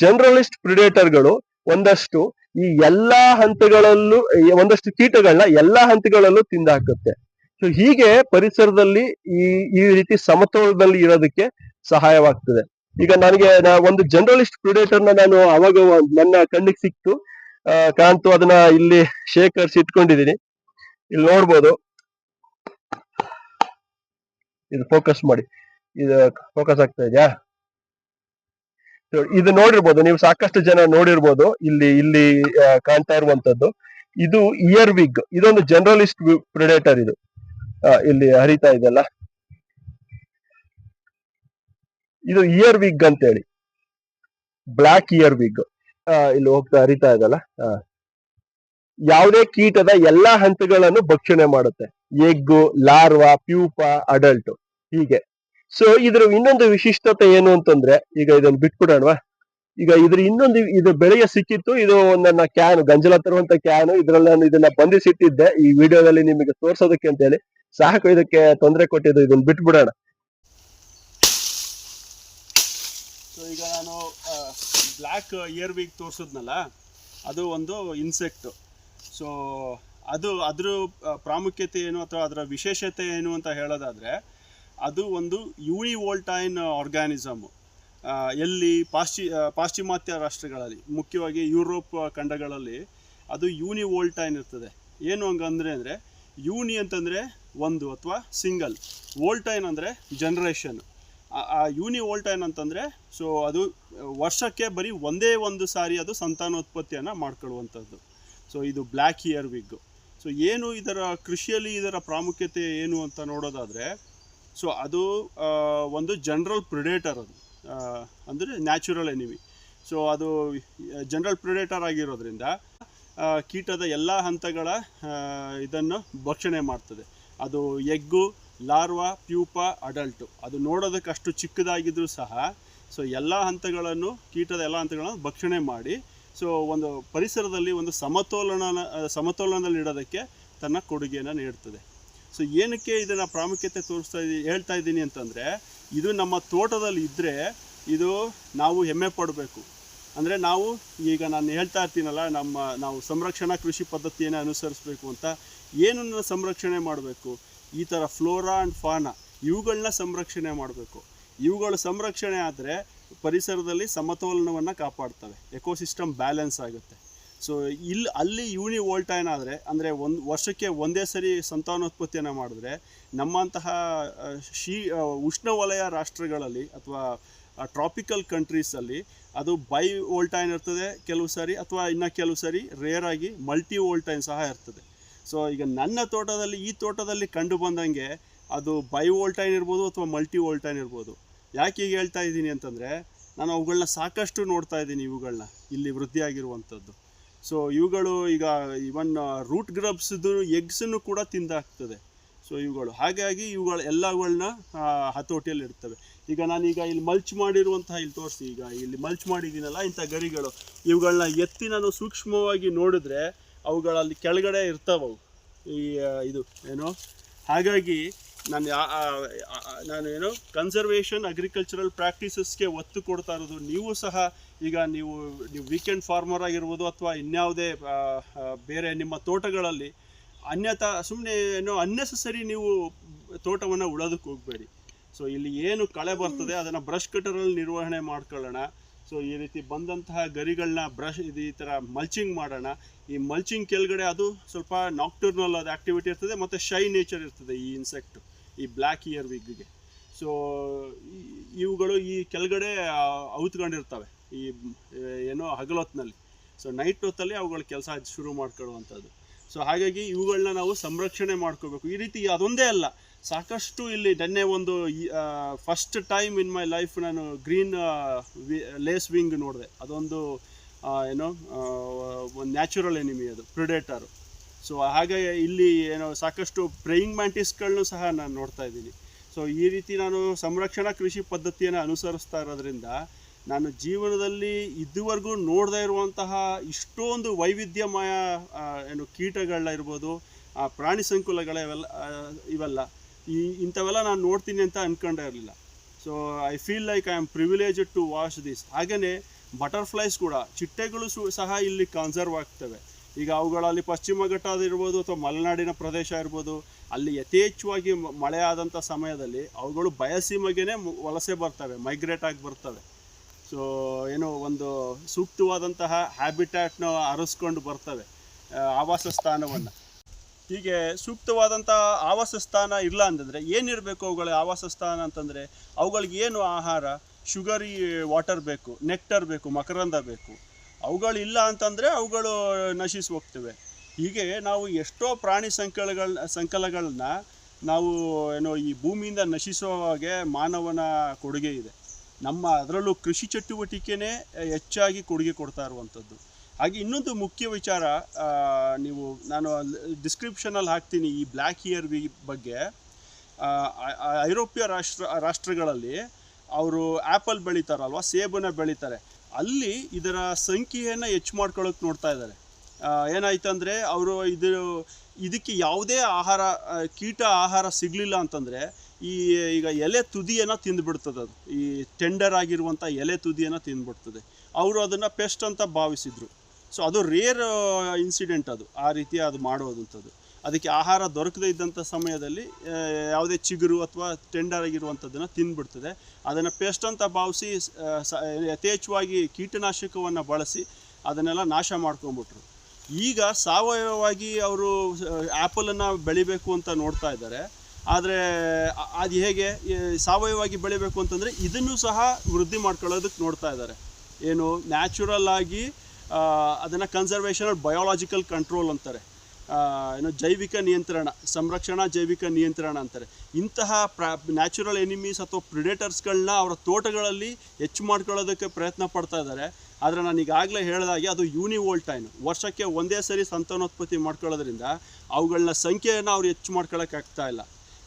Generalist ಪ್ರಿಡೇಟರ್ಗಳು ಒಂದಷ್ಟು ಈ ಎಲ್ಲಾ ಹಂತಗಳಲ್ಲೂ ಒಂದಷ್ಟು ಕೀಟಗಳನ್ನ ಎಲ್ಲಾ ಹಂತಗಳಲ್ಲೂ ತಿಂದಾಕುತ್ತೆ. ಸೊ ಹೀಗೆ ಪರಿಸರದಲ್ಲಿ ಈ ರೀತಿ ಸಮತೋಲನದಲ್ಲಿ ಇರೋದಕ್ಕೆ ಸಹಾಯವಾಗ್ತದೆ. ಈಗ ನನಗೆ ಒಂದು ಜನರಲಿಸ್ಟ್ ಪ್ರಿಡೇಟರ್ನ ನಾನು ಅವಾಗ ನನ್ನ ಕಣ್ಣಿಗೆ ಸಿಕ್ತು, ಕಾಣ್ತು, ಅದನ್ನ ಇಲ್ಲಿ ಶೇಖರಿಸಿ ಇಟ್ಕೊಂಡಿದೀನಿ. ಇಲ್ಲಿ ನೋಡ್ಬೋದು, ಇದು ಫೋಕಸ್ ಮಾಡಿ, ಇದು ಫೋಕಸ್ ಆಗ್ತಾ ಇದೆಯಾ? ಇದು ನೋಡಿರ್ಬೋದು ನೀವು, ಸಾಕಷ್ಟು ಜನ ನೋಡಿರ್ಬೋದು. ಇಲ್ಲಿ ಕಾಣ್ತಾ ಇರುವಂತದ್ದು ಇದು ಇಯರ್ ವಿಗ್. ಇದೊಂದು ಜನರಲಿಸ್ಟ್ ಪ್ರಿಡೇಟರ್. ಇದು ಇಲ್ಲಿ ಹರಿತಾ ಇದೆಲ್ಲ, ಇದು ಇಯರ್ ವಿಗ್ ಅಂತ ಹೇಳಿ, ಬ್ಲಾಕ್ ಇಯರ್ ವಿಗ್. ಇಲ್ಲಿ ಹೋಗ್ತಾ ಹರಿತಾ ಇದೆಲ್ಲ, ಯಾವುದೇ ಕೀಟದ ಎಲ್ಲಾ ಹಂತಗಳನ್ನು ಭಕ್ಷಣೆ ಮಾಡುತ್ತೆ. ಎಗ್ಗು, ಲಾರ್ವಾ, ಪ್ಯೂಪ, ಅಡಲ್ಟ್, ಹೀಗೆ. ಸೊ ಇದ್ರ ಇನ್ನೊಂದು ವಿಶಿಷ್ಟತೆ ಏನು ಅಂತಂದ್ರೆ, ಈಗ ಇದನ್ನ ಬಿಟ್ಬಿಡೋಣವಾ? ಈಗ ಇದು ಬೆಳೆಗೆ ಸಿಕ್ಕಿತ್ತು. ಇದು ನನ್ನ ಕ್ಯಾನ್, ಗಂಜಲ ತರುವಂತ ಕ್ಯಾನ್. ಇದ್ರಲ್ಲಿ ನಾನು ಇದನ್ನ ಬಂಧಿಸಿಟ್ಟಿದ್ದೆ ಈ ವಿಡಿಯೋದಲ್ಲಿ ನಿಮಗೆ ತೋರ್ಸೋದಕ್ಕೆ ಅಂತ ಹೇಳಿ. ಸಾಕು, ಇದಕ್ಕೆ ತೊಂದರೆ ಕೊಟ್ಟಿದ್ದು, ಇದನ್ನ ಬಿಟ್ಬಿಡೋಣ. ಸೊ ಈಗ ನಾನು ಬ್ಲ್ಯಾಕ್ ಇಯರ್ ವಿಗ್ ತೋರಿಸಿದ್ನಲ್ಲ, ಅದು ಒಂದು ಇನ್ಸೆಕ್ಟ್. ಸೊ ಅದ್ರ ಪ್ರಾಮುಖ್ಯತೆ ಏನು ಅಥವಾ ಅದರ ವಿಶೇಷತೆ ಏನು ಅಂತ ಹೇಳೋದಾದರೆ, ಅದು ಒಂದು ಯೂನಿವೋಲ್ಟೈನ್ ಆರ್ಗ್ಯಾನಿಸಮ್. ಎಲ್ಲಿ ಪಾಶ್ಚಿಮಾತ್ಯ ರಾಷ್ಟ್ರಗಳಲ್ಲಿ, ಮುಖ್ಯವಾಗಿ ಯುರೋಪ್ ಖಂಡಗಳಲ್ಲಿ ಅದು ಯೂನಿವೋಲ್ಟೈನ್ ಇರ್ತದೆ. ಏನು ಹಂಗಂದರೆ ಯೂನಿ ಅಂತಂದರೆ ಒಂದು ಅಥವಾ ಸಿಂಗಲ್, ವೋಲ್ಟೈನ್ ಅಂದರೆ ಜನ್ರೇಷನ್. ಆ ಯೂನಿವೋಲ್ಟೈನ್ ಅಂತಂದರೆ ಸೊ ಅದು ವರ್ಷಕ್ಕೆ ಬರೀ ಒಂದೇ ಒಂದು ಸಾರಿ ಅದು ಸಂತಾನೋತ್ಪತ್ತಿಯನ್ನು ಮಾಡ್ಕೊಳ್ಳುವಂಥದ್ದು. ಸೊ ಇದು ಬ್ಲ್ಯಾಕ್ ಇಯರ್ ವಿಗ್. ಸೊ ಏನು ಇದರ ಕೃಷಿಯಲ್ಲಿ ಇದರ ಪ್ರಾಮುಖ್ಯತೆ ಏನು ಅಂತ ನೋಡೋದಾದರೆ, ಸೊ ಅದು ಒಂದು ಜನರಲ್ ಪ್ರಿಡೇಟರ್. ಅದು ಅಂದರೆ ನ್ಯಾಚುರಲ್ ಎನಿಮಿ. ಸೊ ಅದು ಜನರಲ್ ಪ್ರಿಡೇಟರ್ ಆಗಿರೋದ್ರಿಂದ ಕೀಟದ ಎಲ್ಲ ಹಂತಗಳ ಇದನ್ನು ಭಕ್ಷಣೆ ಮಾಡ್ತದೆ. ಅದು ಎಗ್ಗು, ಲಾರ್ವಾ, ಪ್ಯೂಪ, ಅಡಲ್ಟು. ಅದು ನೋಡೋದಕ್ಕೆ ಅಷ್ಟು ಚಿಕ್ಕದಾಗಿದ್ರೂ ಸಹ ಸೊ ಎಲ್ಲ ಹಂತಗಳನ್ನು, ಕೀಟದ ಎಲ್ಲ ಹಂತಗಳನ್ನು ಭಕ್ಷಣೆ ಮಾಡಿ ಸೊ ಒಂದು ಪರಿಸರದಲ್ಲಿ ಒಂದು ಸಮತೋಲನದಲ್ಲಿ ಇಡೋದಕ್ಕೆ ತನ್ನ ಕೊಡುಗೆಯನ್ನು ನೀಡ್ತದೆ. ಸೊ ಏನಕ್ಕೆ ಇದನ್ನು ಪ್ರಾಮುಖ್ಯತೆ ಹೇಳ್ತಾ ಇದ್ದೀನಿ ಅಂತಂದರೆ, ಇದು ನಮ್ಮ ತೋಟದಲ್ಲಿ ಇದ್ದರೆ ಇದು ನಾವು ಹೆಮ್ಮೆ ಪಡಬೇಕು. ಅಂದರೆ ನಾವು ಈಗ ನಾನು ಹೇಳ್ತಾ ಇರ್ತೀನಲ್ಲ, ನಾವು ಸಂರಕ್ಷಣಾ ಕೃಷಿ ಪದ್ಧತಿಯನ್ನು ಅನುಸರಿಸಬೇಕು ಅಂತ. ಏನನ್ನು ಸಂರಕ್ಷಣೆ ಮಾಡಬೇಕು? ಈ ಥರ ಫ್ಲೋರಾ ಆ್ಯಂಡ್ ಫಾನಾ, ಇವುಗಳನ್ನ ಸಂರಕ್ಷಣೆ ಮಾಡಬೇಕು. ಇವುಗಳ ಸಂರಕ್ಷಣೆ ಆದರೆ ಪರಿಸರದಲ್ಲಿ ಸಮತೋಲನವನ್ನು ಕಾಪಾಡ್ತವೆ, ಎಕೋಸಿಸ್ಟಮ್ ಬ್ಯಾಲೆನ್ಸ್ ಆಗುತ್ತೆ. ಸೊ ಅಲ್ಲಿ ಯೂನಿವೋಲ್ಟೈನ್ ಆದರೆ, ಅಂದರೆ ಒಂದು ವರ್ಷಕ್ಕೆ ಒಂದೇ ಸರಿ ಸಂತಾನೋತ್ಪತ್ತಿಯನ್ನು ಮಾಡಿದ್ರೆ, ನಮ್ಮಂತಹ ಉಷ್ಣವಲಯ ರಾಷ್ಟ್ರಗಳಲ್ಲಿ ಅಥವಾ ಟ್ರಾಪಿಕಲ್ ಕಂಟ್ರೀಸಲ್ಲಿ ಅದು ಬೈ ವೋಲ್ಟೈನ್ ಇರ್ತದೆ ಕೆಲವು ಸಾರಿ, ಅಥವಾ ಇನ್ನು ಕೆಲವು ಸಾರಿ ರೇರ್ ಆಗಿ ಮಲ್ಟಿ ವೋಲ್ಟೈನ್ ಸಹ ಇರ್ತದೆ. ಸೊ ಈಗ ನನ್ನ ತೋಟದಲ್ಲಿ, ಈ ತೋಟದಲ್ಲಿ ಕಂಡು ಬಂದಂಗೆ ಅದು ಬೈ ವೋಲ್ಟೈನ್ ಇರ್ಬೋದು ಅಥವಾ ಮಲ್ಟಿ ವೋಲ್ಟೈನ್ ಇರ್ಬೋದು. ಯಾಕೆ ಈಗ ಹೇಳ್ತಾ ಇದ್ದೀನಿ ಅಂತಂದರೆ, ನಾನು ಅವುಗಳನ್ನ ಸಾಕಷ್ಟು ನೋಡ್ತಾ ಇದ್ದೀನಿ, ಇವುಗಳನ್ನ ಇಲ್ಲಿ ವೃದ್ಧಿಯಾಗಿರುವಂಥದ್ದು. ಸೊ ಇವುಗಳು ಈಗ ಇವನ್ ರೂಟ್ ಗ್ರಬ್ಸ್ದು ಎಗ್ಸನ್ನು ಕೂಡ ತಿಂದಾಗ್ತದೆ. ಸೊ ಹಾಗಾಗಿ ಎಲ್ಲಗಳನ್ನ ಹತೋಟಿಯಲ್ಲಿ ಇರ್ತವೆ. ಈಗ ನಾನೀಗ ಇಲ್ಲಿ ಮಲ್ಚ್ ಮಾಡಿರುವಂತಹ, ಇಲ್ಲಿ ತೋರಿಸಿ, ಈಗ ಇಲ್ಲಿ ಮಲ್ಚ್ ಮಾಡಿದ್ದೀನಲ್ಲ, ಇಂಥ ಗರಿಗಳು, ಇವುಗಳನ್ನ ಎತ್ತಿ ನಾನು ಸೂಕ್ಷ್ಮವಾಗಿ ನೋಡಿದ್ರೆ ಅವುಗಳಲ್ಲಿ ಕೆಳಗಡೆ ಇರ್ತಾವೆ ಇದು ಏನು. ಹಾಗಾಗಿ ನಾನು ಏನು ಕನ್ಸರ್ವೇಷನ್ ಅಗ್ರಿಕಲ್ಚರಲ್ ಪ್ರಾಕ್ಟೀಸಸ್ಗೆ ಒತ್ತು ಕೊಡ್ತಾ ಇರೋದು. ನೀವು ಸಹ ಈಗ ನೀವು ವೀಕೆಂಡ್ ಫಾರ್ಮರ್ ಆಗಿರ್ಬೋದು ಅಥವಾ ಇನ್ಯಾವುದೇ ಬೇರೆ ನಿಮ್ಮ ತೋಟಗಳಲ್ಲಿ ಸುಮ್ಮನೆ ಅನ್ನೆಸೆಸರಿ ನೀವು ತೋಟವನ್ನು ಉಳೋದಕ್ಕೆ ಹೋಗಬೇಡಿ. ಸೊ ಇಲ್ಲಿ ಏನು ಕಳೆ ಬರ್ತದೆ ಅದನ್ನು ಬ್ರಷ್ ಕಟರಲ್ಲಿ ನಿರ್ವಹಣೆ ಮಾಡ್ಕೊಳ್ಳೋಣ. ಸೊ ಈ ರೀತಿ ಬಂದಂತಹ ಗರಿಗಳನ್ನ ಈ ಥರ ಮಲ್ಚಿಂಗ್ ಮಾಡೋಣ. ಈ ಮಲ್ಚಿಂಗ್ ಕೆಳಗಡೆ ಅದು ಸ್ವಲ್ಪ ನಾಕ್ಟರ್ನಲ್ ಅದು ಆ್ಯಕ್ಟಿವಿಟಿ ಇರ್ತದೆ, ಮತ್ತು ಶೈ ನೇಚರ್ ಇರ್ತದೆ ಈ ಇನ್ಸೆಕ್ಟ್, ಈ ಬ್ಲ್ಯಾಕ್ ಇಯರ್ ವಿಗ್ಗೆ. ಸೊ ಇವುಗಳು ಈ ಕೆಳಗಡೆ ಔತ್ಕೊಂಡಿರ್ತವೆ ಈ ಹಗಲೊತ್ತಿನಲ್ಲಿ. ಸೊ ನೈಟ್ ಹೊತ್ತಲ್ಲಿ ಅವುಗಳ ಕೆಲಸ ಶುರು ಮಾಡ್ಕೊಳ್ಳುವಂಥದ್ದು. ಸೊ ಹಾಗಾಗಿ ಇವುಗಳನ್ನ ನಾವು ಸಂರಕ್ಷಣೆ ಮಾಡ್ಕೋಬೇಕು. ಈ ರೀತಿ ಅದೊಂದೇ ಅಲ್ಲ, ಸಾಕಷ್ಟು ಇಲ್ಲಿ ನೆನ್ನೆ ಒಂದು first time in my life ನಾನು ಗ್ರೀನ್ ಲೇಸ್ ವಿಂಗ್ ನೋಡಿದೆ. ಅದೊಂದು ಒಂದು ನ್ಯಾಚುರಲ್ ಎನಿಮಿ, ಅದು ಪ್ರಿಡೇಟರು. ಸೊ ಹಾಗಾಗಿ ಇಲ್ಲಿ ಸಾಕಷ್ಟು ಪ್ರೇಯಿಂಗ್ ಮ್ಯಾಂಟಿಸ್ಗಳನ್ನೂ ಸಹ ನಾನು ನೋಡ್ತಾ ಇದ್ದೀನಿ. ಸೊ ಈ ರೀತಿ ನಾನು ಸಂರಕ್ಷಣಾ ಕೃಷಿ ಪದ್ಧತಿಯನ್ನು ಅನುಸರಿಸ್ತಾ ಇರೋದ್ರಿಂದ ನಾನು ಜೀವನದಲ್ಲಿ ಇದುವರೆಗೂ ನೋಡದೇ ಇರುವಂತಹ ಇಷ್ಟೊಂದು ವೈವಿಧ್ಯಮಯ ಕೀಟಗಳನ್ನ ಇರ್ಬೋದು, ಪ್ರಾಣಿ ಇವೆಲ್ಲ ಇಂಥವೆಲ್ಲ ನಾನು ನೋಡ್ತೀನಿ ಅಂತ ಅಂದ್ಕೊಂಡೇ ಇರಲಿಲ್ಲ. So I feel like I am privileged to watch this. ಹಾಗೆಯೇ ಬಟರ್ಫ್ಲೈಸ್ ಕೂಡ, ಚಿಟ್ಟೆಗಳು ಸಹ ಇಲ್ಲಿ ಕನ್ಸರ್ವ್ ಆಗ್ತವೆ. ಈಗ ಅವುಗಳಲ್ಲಿ ಪಶ್ಚಿಮ ಘಟ್ಟ ಇರ್ಬೋದು ಅಥವಾ ಮಲೆನಾಡಿನ ಪ್ರದೇಶ ಇರ್ಬೋದು, ಅಲ್ಲಿ ಯಥೇಚ್ಛವಾಗಿ ಮಳೆ ಆದಂಥ ಸಮಯದಲ್ಲಿ ಅವುಗಳು ಬಯಸೀಮೆಗೇ ವಲಸೆ ಬರ್ತವೆ, ಮೈಗ್ರೇಟ್ ಆಗಿ ಬರ್ತವೆ. ಸೊ ಏನೋ ಒಂದು ಸೂಕ್ತವಾದಂತಹ ಹ್ಯಾಬಿಟ್ಯಾಟ್ನ ಅರಸ್ಕೊಂಡು ಬರ್ತವೆ, ಆವಾಸ ಸ್ಥಾನವನ್ನು. ಹೀಗೆ ಸೂಕ್ತವಾದಂಥ ಆವಾಸ ಸ್ಥಾನ ಇಲ್ಲ ಅಂತಂದರೆ ಏನಿರಬೇಕು ಅವುಗಳ ಆವಾಸ ಸ್ಥಾನ ಅಂತಂದರೆ, ಅವುಗಳಿಗೆ ಏನು ಆಹಾರ, ಶುಗರಿ ವಾಟರ್ ಬೇಕು, ನೆಕ್ಟರ್ ಬೇಕು, ಮಕರಂದ ಬೇಕು. ಅವುಗಳಿಲ್ಲ ಅಂತಂದರೆ ಅವುಗಳು ನಶಿಸಿ ಹೋಗ್ತವೆ. ಹೀಗೆ ನಾವು ಎಷ್ಟೋ ಪ್ರಾಣಿ ಸಂಕಲಗಳನ್ನ ನಾವು ಏನೋ ಈ ಭೂಮಿಯಿಂದ ನಶಿಸೋ ಹಾಗೆ ಮಾನವನ ಕೊಡುಗೆ ಇದೆ. ಅದರಲ್ಲೂ ಕೃಷಿ ಚಟುವಟಿಕೆನೇ ಹೆಚ್ಚಾಗಿ ಕೊಡುಗೆ ಕೊಡ್ತಾ ಇರುವಂಥದ್ದು. ಹಾಗೆ ಇನ್ನೊಂದು ಮುಖ್ಯ ವಿಚಾರ, ನಾನು ಡಿಸ್ಕ್ರಿಪ್ಷನಲ್ಲಿ ಹಾಕ್ತೀನಿ ಈ ಬ್ಲ್ಯಾಕ್ ಇಯರ್ ವಿ ಬಗ್ಗೆ. ಐರೋಪ್ಯ ರಾಷ್ಟ್ರಗಳಲ್ಲಿ ಅವರು ಆ್ಯಪಲ್ ಬೆಳೀತಾರಲ್ವ, ಸೇಬನ್ನು ಬೆಳೀತಾರೆ. ಅಲ್ಲಿ ಇದರ ಸಂಖ್ಯೆಯನ್ನು ಹೆಚ್ಚು ಮಾಡ್ಕೊಳ್ಳೋಕೆ ನೋಡ್ತಾ ಇದ್ದಾರೆ. ಏನಾಯ್ತು ಅಂದರೆ ಅವರು ಇದಕ್ಕೆ ಯಾವುದೇ ಕೀಟ ಆಹಾರ ಸಿಗಲಿಲ್ಲ ಅಂತಂದರೆ ಈಗ ಎಲೆ ತುದಿಯನ್ನು ತಿಂದುಬಿಡ್ತದೆ. ಅದು ಈ ಟೆಂಡರ್ ಆಗಿರುವಂಥ ಎಲೆ ತುದಿಯನ್ನು ತಿಂದುಬಿಡ್ತದೆ. ಅವರು ಅದನ್ನು ಪೆಸ್ಟ್ ಅಂತ ಭಾವಿಸಿದರು. ಸೊ ಅದು ರೇರ್ ಇನ್ಸಿಡೆಂಟ್, ಅದು ಆ ರೀತಿ ಅದು ಮಾಡೋದಂಥದ್ದು. ಅದಕ್ಕೆ ಆಹಾರ ದೊರಕದೇ ಇದ್ದಂಥ ಸಮಯದಲ್ಲಿ ಯಾವುದೇ ಚಿಗುರು ಅಥವಾ ಟೆಂಡರ್ ಆಗಿರುವಂಥದ್ದನ್ನು ತಿಂದುಬಿಡ್ತದೆ. ಅದನ್ನು ಪೆಸ್ಟ್ ಅಂತ ಭಾವಿಸಿ ಯಥೇಚ್ಛವಾಗಿ ಕೀಟನಾಶಕವನ್ನು ಬಳಸಿ ಅದನ್ನೆಲ್ಲ ನಾಶ ಮಾಡ್ಕೊಂಬಿಟ್ರು. ಈಗ ಸಾವಯವವಾಗಿ ಅವರು ಆ್ಯಪಲನ್ನು ಬೆಳಿಬೇಕು ಅಂತ ನೋಡ್ತಾ ಇದ್ದಾರೆ. ಆದರೆ ಅದು ಹೇಗೆ ಸಾವಯವವಾಗಿ ಬೆಳಿಬೇಕು ಅಂತಂದರೆ ಇದನ್ನು ಸಹ ವೃದ್ಧಿ ಮಾಡ್ಕೊಳ್ಳೋದಕ್ಕೆ ನೋಡ್ತಾ ಇದ್ದಾರೆ. ಏನು ನ್ಯಾಚುರಲ್ ಆಗಿ ಅದನ್ನು ಕನ್ಸರ್ವೇಷನ್ ಬಯೋಲಾಜಿಕಲ್ ಕಂಟ್ರೋಲ್ ಅಂತಾರೆ. ಜೈವಿಕ ನಿಯಂತ್ರಣ, ಸಂರಕ್ಷಣಾ ಜೈವಿಕ ನಿಯಂತ್ರಣ ಅಂತಾರೆ. ಇಂತಹ ನ್ಯಾಚುರಲ್ ಎನಿಮೀಸ್ ಅಥವಾ ಪ್ರಿಡೇಟರ್ಸ್ಗಳನ್ನ ಅವರ ತೋಟಗಳಲ್ಲಿ ಹೆಚ್ಚು ಮಾಡ್ಕೊಳ್ಳೋದಕ್ಕೆ ಪ್ರಯತ್ನ ಪಡ್ತಾ ಇದ್ದಾರೆ. ಆದರೆ ನಾನು ಈಗಾಗಲೇ ಹೇಳಿದಾಗೆ ಅದು ಯೂನಿವೋಲ್ಟೈನ್, ವರ್ಷಕ್ಕೆ ಒಂದೇ ಸರಿ ಸಂತಾನೋತ್ಪತ್ತಿ ಮಾಡ್ಕೊಳ್ಳೋದ್ರಿಂದ ಅವುಗಳನ್ನ ಸಂಖ್ಯೆಯನ್ನು ಅವ್ರು ಹೆಚ್ಚು ಮಾಡ್ಕೊಳ್ಳೋಕ್ಕಾಗ್ತಾ ಇಲ್ಲ.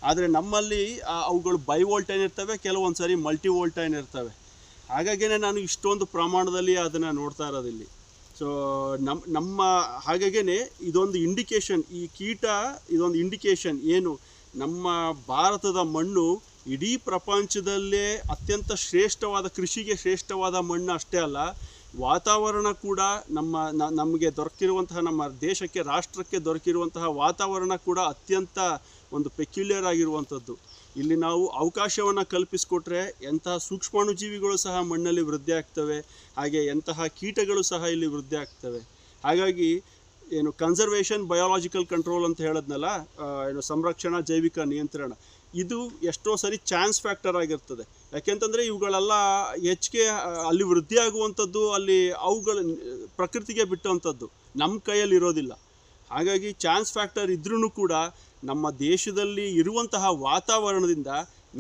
ಆದರೆ ನಮ್ಮಲ್ಲಿ ಅವುಗಳು ಬೈವೋಲ್ಟೈನ್ ಇರ್ತವೆ, ಕೆಲವೊಂದು ಸರಿ ಮಲ್ಟಿವೋಲ್ಟೈನ್ ಇರ್ತವೆ. ಹಾಗಾಗಿಯೇ ನಾನು ಇಷ್ಟೊಂದು ಪ್ರಮಾಣದಲ್ಲಿ ಅದನ್ನು ನೋಡ್ತಾ ಇರೋದಿಲ್ಲಿ. ಸೊ ಹಾಗಾಗೇ ಇದೊಂದು ಇಂಡಿಕೇಶನ್, ಈ ಕೀಟ ಇದೊಂದು ಇಂಡಿಕೇಶನ್ ಏನು, ನಮ್ಮ ಭಾರತದ ಮಣ್ಣು ಇಡೀ ಪ್ರಪಂಚದಲ್ಲೇ ಅತ್ಯಂತ ಶ್ರೇಷ್ಠವಾದ, ಕೃಷಿಗೆ ಶ್ರೇಷ್ಠವಾದ ಮಣ್ಣು ಅಷ್ಟೇ ಅಲ್ಲ, ವಾತಾವರಣ ಕೂಡ ನಮಗೆ ದೊರಕಿರುವಂತಹ, ನಮ್ಮ ದೇಶಕ್ಕೆ, ರಾಷ್ಟ್ರಕ್ಕೆ ದೊರಕಿರುವಂತಹ ವಾತಾವರಣ ಕೂಡ ಅತ್ಯಂತ ಒಂದು ಪೆಕ್ಯುಲಿಯರ್ ಆಗಿರುವಂಥದ್ದು. ಇಲ್ಲಿ ನಾವು ಅವಕಾಶವನ್ನು ಕಲ್ಪಿಸಿಕೊಟ್ರೆ ಎಂತಹ ಸೂಕ್ಷ್ಮಾಣುಜೀವಿಗಳು ಸಹ ಮಣ್ಣಲ್ಲಿ ವೃದ್ಧಿ ಆಗ್ತವೆ, ಹಾಗೆ ಎಂತಹ ಕೀಟಗಳು ಸಹ ಇಲ್ಲಿ ವೃದ್ಧಿ ಆಗ್ತವೆ. ಹಾಗಾಗಿ ಕನ್ಸರ್ವೇಷನ್ ಬಯೋಲಾಜಿಕಲ್ ಕಂಟ್ರೋಲ್ ಅಂತ ಹೇಳಿದ್ನಲ್ಲ, ಸಂರಕ್ಷಣಾ ಜೈವಿಕ ನಿಯಂತ್ರಣ, ಇದು ಎಷ್ಟೋ ಸರಿ ಚಾನ್ಸ್ ಫ್ಯಾಕ್ಟರ್ ಆಗಿರ್ತದೆ. ಯಾಕೆಂತಂದರೆ ಇವುಗಳೆಲ್ಲ ಹೆಚ್ಚಿಗೆ ಅಲ್ಲಿ ವೃದ್ಧಿ ಆಗುವಂಥದ್ದು ಅಲ್ಲಿ ಅವುಗಳ ಪ್ರಕೃತಿಗೆ ಬಿಟ್ಟುವಂಥದ್ದು, ನಮ್ಮ ಕೈಯಲ್ಲಿ ಇರೋದಿಲ್ಲ. ಹಾಗಾಗಿ ಚಾನ್ಸ್ ಫ್ಯಾಕ್ಟರ್ ಇದ್ರೂ ಕೂಡ ನಮ್ಮ ದೇಶದಲ್ಲಿ ಇರುವಂತಹ ವಾತಾವರಣದಿಂದ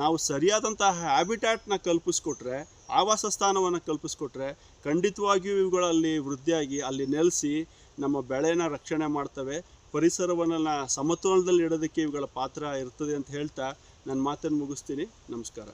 ನಾವು ಸರಿಯಾದಂತಹ ಹ್ಯಾಬಿಟ್ಯಾಟ್ನ ಕಲ್ಪಿಸ್ಕೊಟ್ರೆ, ಆವಾಸ ಸ್ಥಾನವನ್ನು ಕಲ್ಪಿಸ್ಕೊಟ್ರೆ ಖಂಡಿತವಾಗಿಯೂ ಇವುಗಳಲ್ಲಿ ವೃದ್ಧಿಯಾಗಿ ಅಲ್ಲಿ ನೆಲೆಸಿ ನಮ್ಮ ಬೆಳೆನ ರಕ್ಷಣೆ ಮಾಡ್ತವೆ. ಪರಿಸರವನ್ನು ಸಮತೋಲನದಲ್ಲಿ ಇಡೋದಕ್ಕೆ ಇವುಗಳ ಪಾತ್ರ ಇರ್ತದೆ ಅಂತ ಹೇಳ್ತಾ ನನ್ನ ಮಾತನ್ನು ಮುಗಿಸ್ತೀನಿ. ನಮಸ್ಕಾರ.